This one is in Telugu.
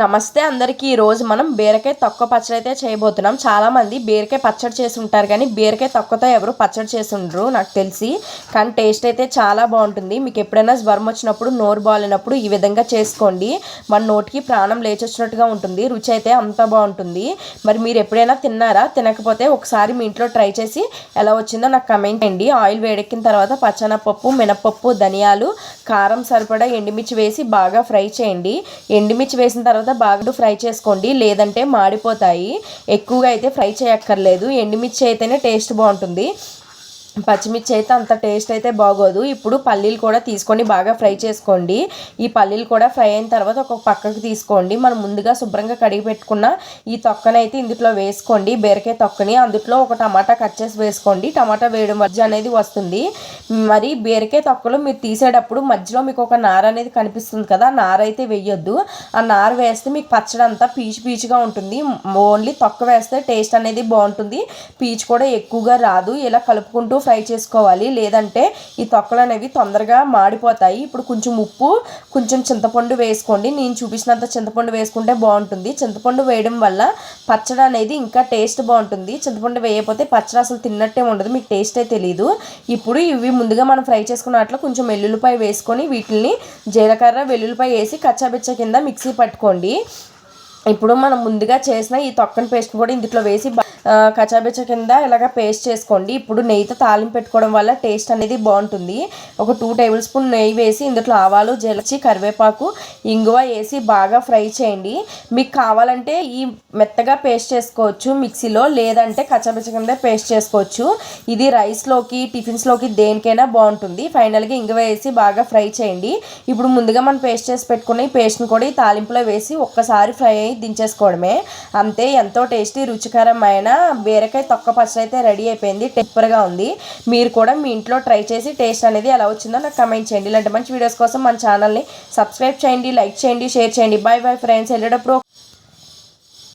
నమస్తే అందరికీ. ఈరోజు మనం బీరకాయ తొక్క పచ్చడి అయితే చేయబోతున్నాం. చాలామంది బీరకాయ పచ్చడి చేసి ఉంటారు, కానీ బీరకాయ తొక్కతో ఎవరు పచ్చడి చేసి ఉండరు నాకు తెలిసి. కానీ టేస్ట్ అయితే చాలా బాగుంటుంది. మీకు ఎప్పుడైనా జ్వరం వచ్చినప్పుడు, నోరు బాగాలేనప్పుడు ఈ విధంగా చేసుకోండి. మన నోటికి ప్రాణం లేచొచ్చినట్టుగా ఉంటుంది. రుచి అయితే అంత బాగుంటుంది. మరి మీరు ఎప్పుడైనా తిన్నారా? తినకపోతే ఒకసారి మీ ఇంట్లో ట్రై చేసి ఎలా వచ్చిందో నాకు కమెంట్ చేయండి. ఆయిల్ వేడెక్కిన తర్వాత పచ్చనపప్పు, మినపప్పు, ధనియాలు, కారం సరిపడా ఎండుమిర్చి వేసి బాగా ఫ్రై చేయండి. ఎండుమిర్చి వేసిన తర్వాత బాగా ఫ్రై చేసుకోండి, లేదంటే మాడిపోతాయి. ఎక్కువగా అయితే ఫ్రై చేయక్కర్లేదు. ఎండుమిర్చి అయితేనే టేస్ట్ బాగుంటుంది, పచ్చిమిర్చి అయితే అంత టేస్ట్ అయితే బాగోదు. ఇప్పుడు పల్లీలు కూడా తీసుకొని బాగా ఫ్రై చేసుకోండి. ఈ పల్లీలు కూడా ఫ్రై అయిన తర్వాత ఒక పక్కకు తీసుకోండి. మనం ముందుగా శుభ్రంగా కడిగి పెట్టుకున్న ఈ తొక్కనైతే ఇందులో వేసుకోండి. బీరకాయ తొక్కని అందులో ఒక టమాటా కట్ చేసి వేసుకోండి. టమాటా వేయడం మధ్య అనేది వస్తుంది. మరి బీరకాయ తొక్కలు మీరు తీసేటప్పుడు మధ్యలో మీకు ఒక నార అనేది కనిపిస్తుంది కదా, ఆ నార అయితే వేయొద్దు. ఆ నార వేస్తే మీకు పచ్చడి అంతా పీచుగా ఉంటుంది. ఓన్లీ తొక్క వేస్తే టేస్ట్ అనేది బాగుంటుంది, పీచు కూడా ఎక్కువగా రాదు. ఇలా కలుపుకుంటూ ఫ్రై చేసుకోవాలి, లేదంటే ఈ తొక్కలు అనేవి తొందరగా మాడిపోతాయి. ఇప్పుడు కొంచెం ఉప్పు, కొంచెం చింతపండు వేసుకోండి. నేను చూపించినంత చింతపండు వేసుకుంటే బాగుంటుంది. చింతపండు వేయడం వల్ల పచ్చడి అనేది ఇంకా టేస్ట్ బాగుంటుంది. చింతపండు వేయకపోతే పచ్చడి అసలు తిన్నట్టే ఉండదు, మీకు టేస్టే తెలియదు. ఇప్పుడు ఇవి ముందుగా మనం ఫ్రై చేసుకున్న వాటిలో కొంచెం వెల్లుల్లిపాయ వేసుకొని వీటిని జీలకర్ర, వెల్లుల్లిపాయ వేసి కచ్చాబిచ్చ కింద మిక్సీ పట్టుకోండి. ఇప్పుడు మనం ముందుగా చేసిన ఈ తొక్కని పేస్ట్ కూడా ఇందులో వేసి కచాబిచ్చ కింద ఇలాగ పేస్ట్ చేసుకోండి. ఇప్పుడు నెయ్యితో తాలింపు పెట్టుకోవడం వల్ల టేస్ట్ అనేది బాగుంటుంది. ఒక 2 టేబుల్ స్పూన్ నెయ్యి వేసి ఇందులో ఆవాలు, జీలకర్ర, కరివేపాకు, ఇంగువ వేసి బాగా ఫ్రై చేయండి. మీకు కావాలంటే ఈ మెత్తగా పేస్ట్ చేసుకోవచ్చు మిక్సీలో, లేదంటే కచాబిచ్చ కింద పేస్ట్ చేసుకోవచ్చు. ఇది రైస్లోకి, టిఫిన్స్లోకి దేనికైనా బాగుంటుంది. ఫైనల్గా ఇంగువ వేసి బాగా ఫ్రై చేయండి. ఇప్పుడు ముందుగా మనం పేస్ట్ చేసి పెట్టుకున్న ఈ పేస్ట్ని కూడా ఈ తాలింపులో వేసి ఒక్కసారి ఫ్రై అయ్యి దించేసుకోవడమే. అంతే, ఎంతో టేస్టీ రుచికరమైన బీరకాయ తొక్క పచ్చడి అయితే రెడీ అయిపోయింది. టెంపర్గా ఉంది. మీరు కూడా మీ ఇంట్లో ట్రై చేసి టేస్ట్ అనేది ఎలా వచ్చిందో నాకు కమెంట్ చేయండి. ఇలాంటి మంచి వీడియోస్ కోసం మన ఛానల్ని సబ్స్క్రైబ్ చేయండి, లైక్ చేయండి, షేర్ చేయండి. Bye bye friends. వెళ్ళేటప్పుడు